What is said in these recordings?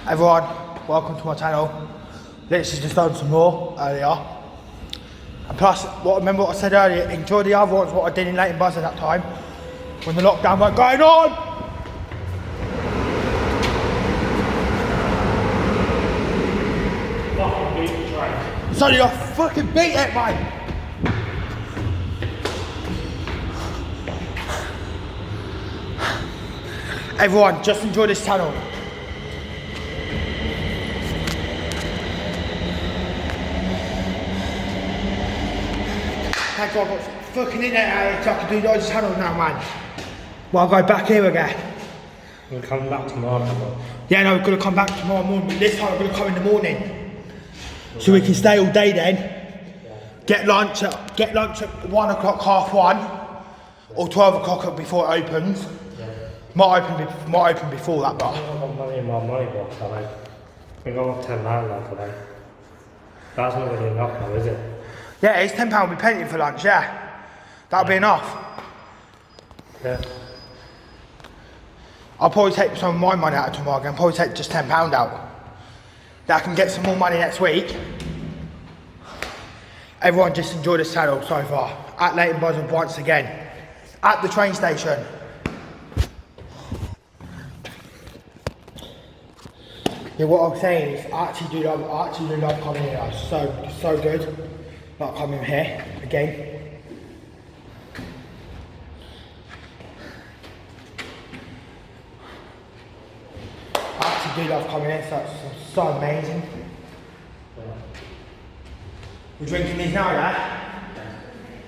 Everyone, welcome to my channel. Literally just done some more earlier. And plus, remember what I said earlier, enjoy the other ones, what I did in Leighton Buzzard that time, when the lockdown weren't going on. Fucking beat the train. So you fucking beat it, mate. Everyone, just enjoy this channel. Thank God I got fucking internet out here so I can do those channels now, man. Well, I'll go back here again. We're coming back tomorrow. Yeah, no, we're gonna come back tomorrow morning, but this time we're gonna come in the morning. So we can stay all day then. Get lunch at 1 o'clock, 1:30, or 12 o'clock before it opens. Might open before that, but I've got money in my money box, I think I've got £10 now today. That's not really enough now, is it? yeah, it's £10 will be plenty for lunch, yeah. That'll be enough. Yeah. I'll probably take some of my money out tomorrow again, probably take just £10 out. That I can get some more money next week. Everyone just enjoy this channel so far. At Leighton Buzzard once again. At the train station. Yeah, what I'm saying is, I actually do love coming here. It's so good. Like coming here again. I actually do love coming here. It's so amazing. We're drinking these now, yeah?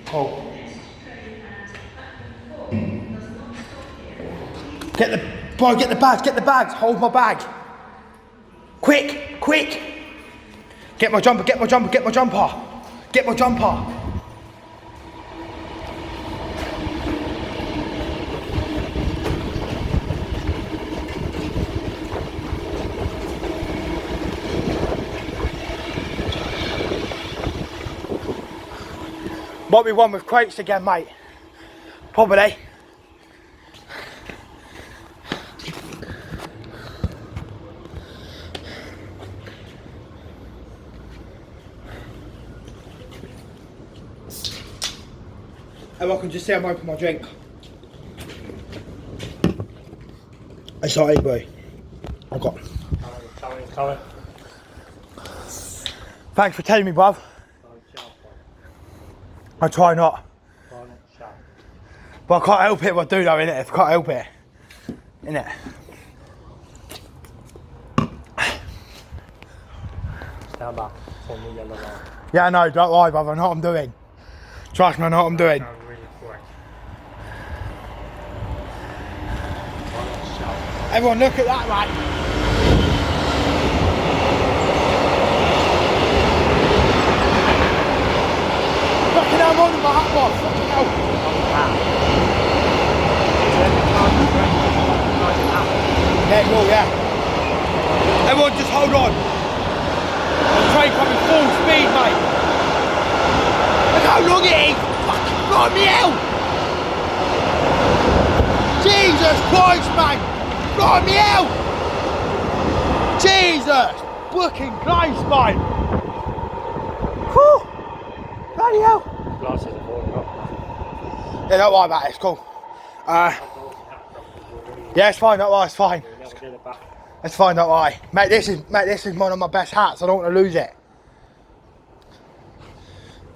Cool. Get the bags, hold my bag. Quick! Get my jumper. Might be one with crates again, mate. Probably. Everyone can just see I'm opening my drink. It's alright, boy. I've got. Coming. Thanks for telling me, bruv. I try not. But I can't help it if I do though, innit? I can't help it. Innit? Stand back for me, yellow line. Yeah, I know, don't worry, bruv. I know what I'm doing. Trust me, I know what I'm doing. Sounds really quick. Everyone, look at that, right? Fucking hell, I'm on my hat box. Fucking hell. Yeah, it will, yeah. Everyone, just hold on. The train coming full speed, mate. Look how long it is. Fucking got me out. Jesus Christ, man. Got me out. Jesus. Fucking Christ, man. Whew. Bloody hell. Glasses are falling off. Yeah, don't worry about it, it's cool. Yeah, it's fine, don't worry, it's fine. We'll never get it back. It's fine, don't worry. Mate, this is one of my best hats, I don't want to lose it.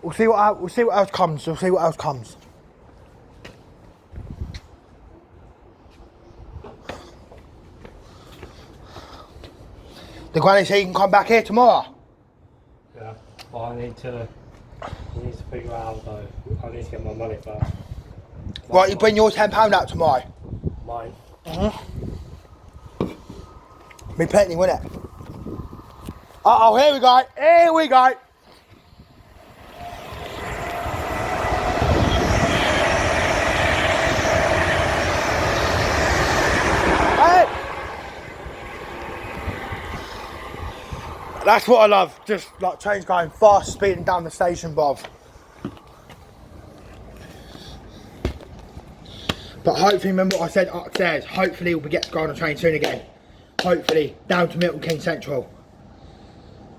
We'll see what else comes. The granny said you can come back here tomorrow. Yeah. Well, I need to figure out though. I need to get my money first. Right, you bring your £10 out tomorrow. Mine. Be plenty, wouldn't it? Uh-oh, here we go. Hey! That's what I love, just like trains going fast, speeding down the station, bruv. But hopefully, remember what I said upstairs, hopefully we'll get to go on a train soon again. hopefully, down to Milton Keynes Central.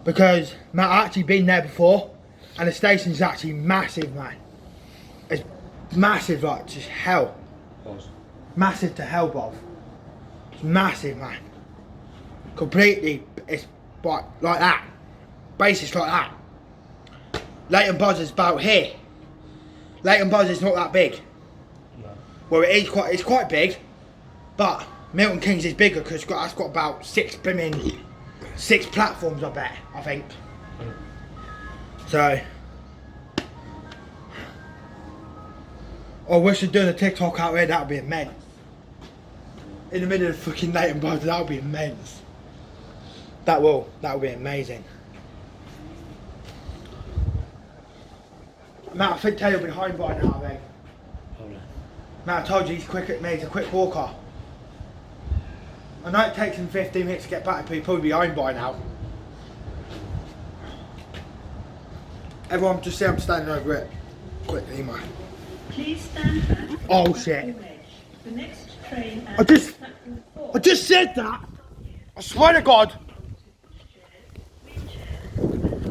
Because, man, I've actually been there before, and the station's actually massive, man. It's massive, like, just hell. Massive to hell, bruv. It's massive, man. Completely, it's like that. Basis like that. Leighton Buzzard's about here. Leighton Buzzard's not that big. No. Well, it's quite big, but Milton Keynes is bigger because that's got about 6 platforms, I think. So, we should do a TikTok out there. That would be immense. In the middle of fucking Leighton Buzzard, that would be immense. That will be amazing. Matt, I think Taylor will be home by now, I think. Matt, I told you he's quick at me, he's a quick walker. I know it takes him 15 minutes to get back, but he'll probably be home by now. Everyone just see I'm standing over it. Quickly, man. Please stand back. Oh shit. The next train I just said that! I swear to God!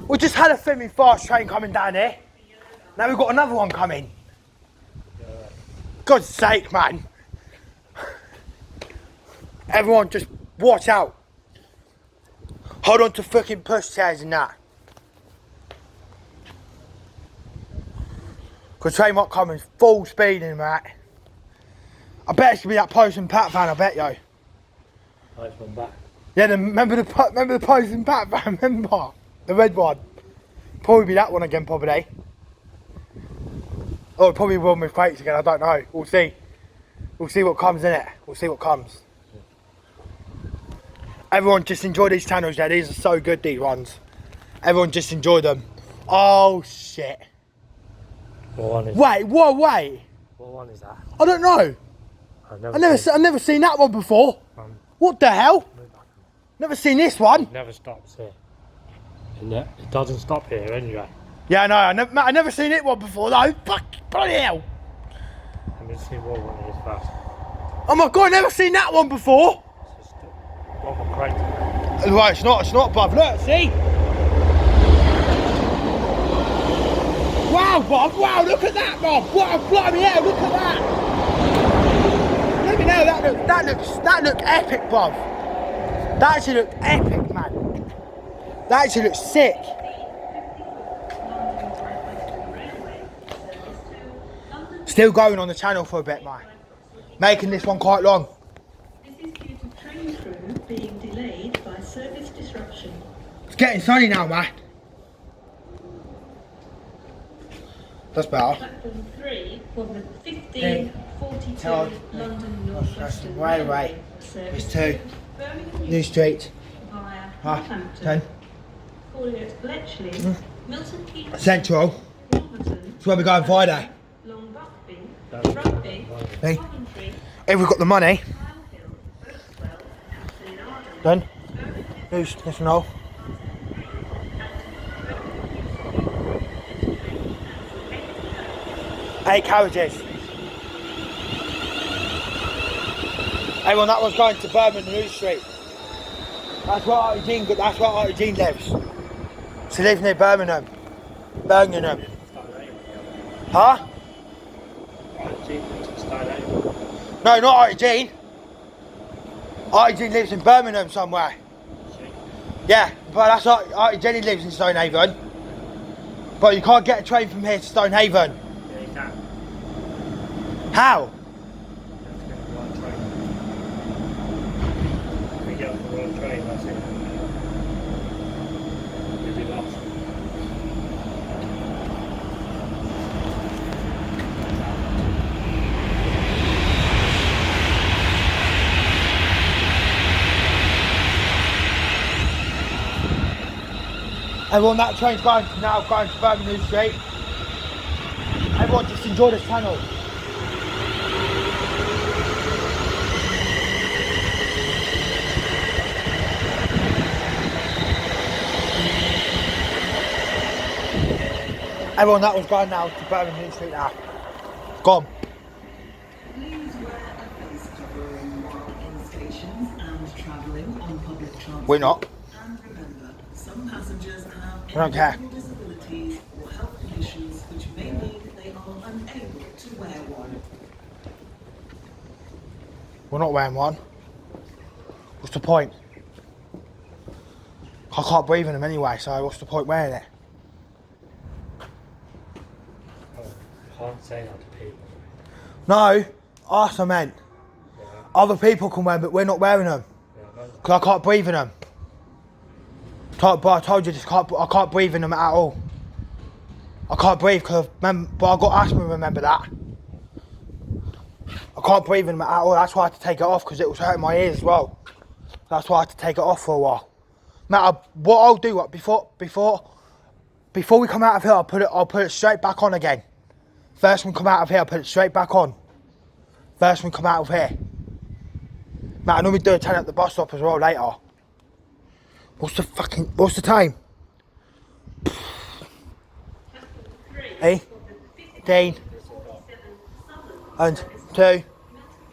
We just had a Fleming fast train coming down here. Now we've got another one coming. God's sake, man. Everyone just watch out. Hold on to fucking pushchairs and that. Because train might come in full speed in that. I bet it should be that Post and Pat van, I bet yo. Nice one back. Yeah, remember the Post and Pat van, remember? The red one. Probably be that one again, probably. Oh, it probably will with crates again, I don't know. We'll see. We'll see what comes in it. We'll see what comes. Everyone just enjoy these channels, yeah, these are so good, these ones. Everyone just enjoy them. Oh shit. What one is Wait. What one is that? I don't know. I've never seen that one before. What the hell? Never seen this one. It never stops here. And it doesn't stop here anyway. Yeah, I know. I never seen it one before though. Fuck, bloody hell. Let me see what one it is first. Oh my God, never seen that one before. It's just one crate. Right, it's not, bruv. Look, see? Wow, Bob, wow, look at that, Bob. What a bloody hell, look at that. Let me know, that looks epic, Bob. That actually looks epic, man. That actually looks sick. Still going on the channel for a bit, man. Making this one quite long. This is due to train crew being delayed by service disruption. It's getting sunny now, man. That's better. Platform 3 for the 1542 London North Western Railway. service It's 2. Birmingham New Street. via 10. Northampton, Collier, Bletchley, Milton Keynes, Central. Wolverton, That's where we're going Friday. Long Buckby, Rugby, Hey. Coventry, If we've got the money. Kyle Hill, Oakswell, St Arden, Done. Who's this one all? 8 carriages. Everyone, that one's going to Birmingham New Street. That's where Artie Jean lives. She lives near Birmingham. Birmingham. Huh? No, not Artie Jean. Artie Jean lives in Birmingham somewhere. Yeah, but that's Artie Jenny lives in Stonehaven. But you can't get a train from here to Stonehaven. Yeah, you can. How? We get on the wrong train, that's it. You'll be lost. Everyone, that train's going to Birmingham Street. Everyone, just enjoy this channel. Everyone, that was going now to Birmingham Street now. Gone. Please wear a face covering while in stations and travelling on We're not. And remember, some passengers have I don't care. individual disabilities or health conditions which may mean they are unable to wear one. We're not wearing one. What's the point? I can't breathe in them anyway, so what's the point wearing it? Can't say that to people. No, us I meant. Yeah. Other people can wear them, but we're not wearing them. Yeah, Because I can't breathe in them. But I told you, I can't breathe in them at all. I can't breathe because but I got asthma, remember that? I can't breathe in them at all, that's why I had to take it off because it was hurting my ears as well. That's why I had to take it off for a while. Matt, what I'll do, before we come out of here, I'll put it straight back on again. First one come out of here, I'll put it straight back on. First one come out of here. Matt, I normally do a 10 at the bus stop as well later. What's the time? Eh? Dean. And 2.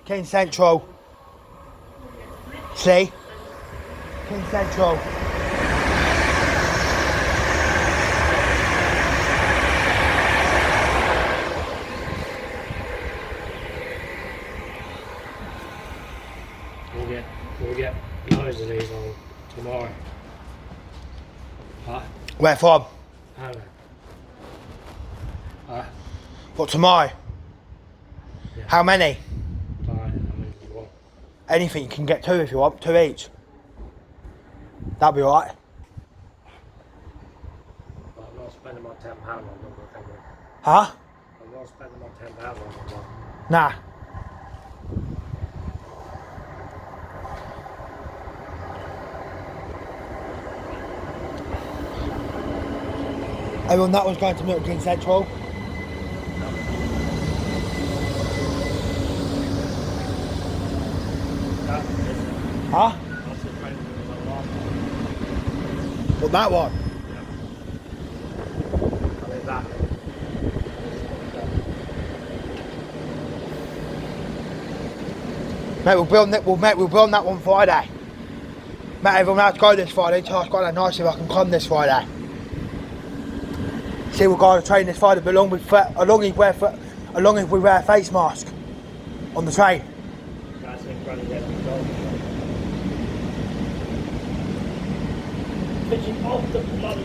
King Central. See? King Central. We'll get loads of these on tomorrow. Huh? Where from? I don't know. Huh? What, tomorrow? Yeah. How many? Alright, I mean, you want. Anything, you can get 2 if you want, 2 each. That'll be alright. But I'm not spending my £10 on them. Huh? I'm not spending my £10 on them. Nah. Everyone, that one's going to Milton Keynes Central. Huh? That's the train that was on last time. What, that one? I mean, that. Mate, we'll be on that one Friday. Mate, everyone has to go this Friday, so it's quite nice if I can come this Friday. See, we'll go on a train this Friday, but along if we wear a face mask on the train. That's incredible. Pitching off the bloody.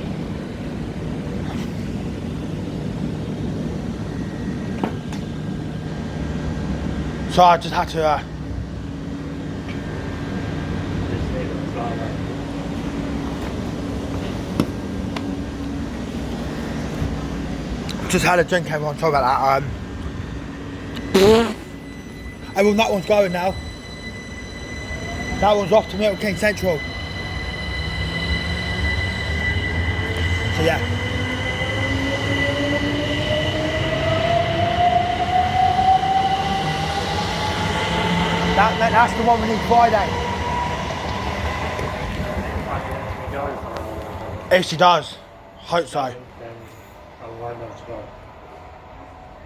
So I just had to. Just had a drink, everyone. Sorry about that. Everyone, that one's going now. That one's off to Milton Keynes Central. So yeah. That's the one we need Friday. If she does, hope so. Then I'll ride on tomorrow.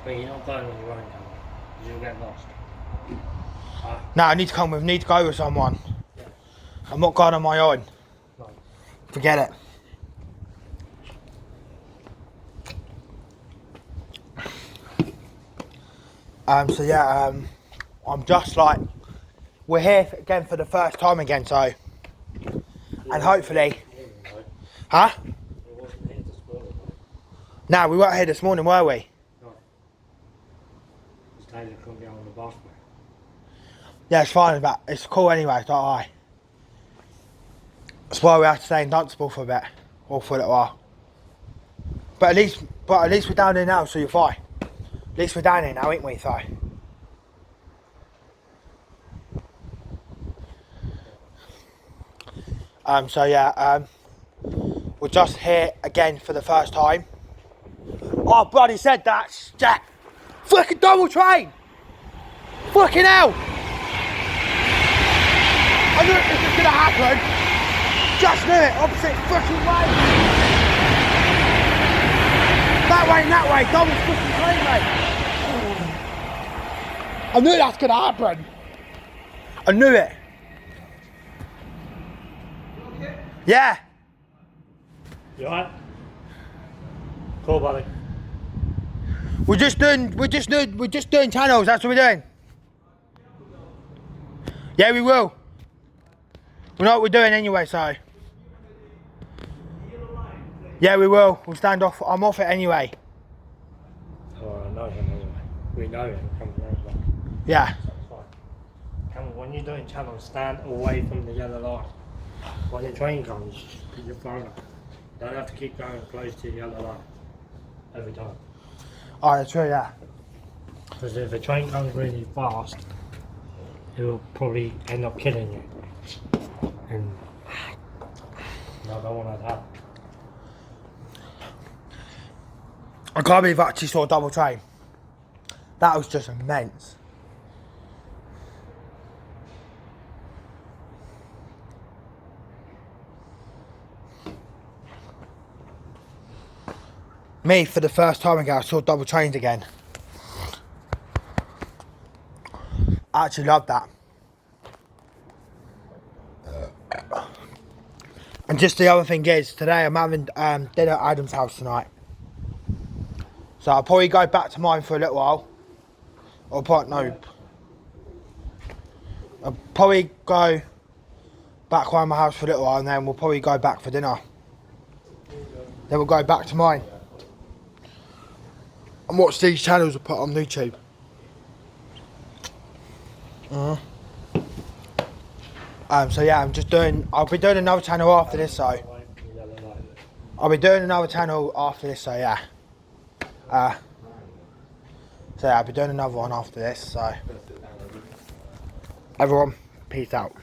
But you're not going on your own, because you'll get lost. No, I need to go with someone. Yeah. I'm not going on my own. No. Forget it. So yeah, I'm just like, we're here again for the first time again, so, and hopefully, huh? It wasn't here this morning. No, we weren't here this morning, were we? No. This Taylor couldn't get on the bus, mate. Yeah, it's fine, but it's cool anyway, don't I? That's why we have to stay in Dunstable for a bit, or for a little while. But at least we're down here now, so you're fine. At least we're down here now, ain't we, so. So yeah, we're just here again for the first time. Oh, bloody said that, Jack. Fucking double train. Fucking hell. I knew this was gonna happen. Just knew it, opposite fucking way. That way and that way, double fucking train, mate. I knew that's gonna happen. I knew it. Yeah. You alright? Cool, buddy. We're just doing channels. That's what we're doing. Yeah, we will. We know what we're doing anyway, so. Yeah, we will. We'll stand off. I'm off it anyway. Oh, I know him anyway. We know him. Come on, Yeah. Come on, when you're doing channels, stand away from the yellow line. When the train comes, put your phone up. Don't have to keep going close to the yellow line every time. Alright, true, yeah. Because if a train comes really fast, it will probably end up killing you. And I don't want that. I can't believe I actually saw a double train. That was just immense. Me, for the first time again, I saw double trains again. I actually loved that. And just the other thing is, today I'm having dinner at Adam's house tonight. So I'll probably go back to mine for a little while. Or probably, no. I'll probably go back around my house for a little while and then we'll probably go back for dinner. Then we'll go back to mine. And watch these channels I put on YouTube. So yeah, I'll be doing another channel after this, so. I'll be doing another channel after this, so yeah. So yeah, I'll be doing another one after this, so. Everyone, peace out.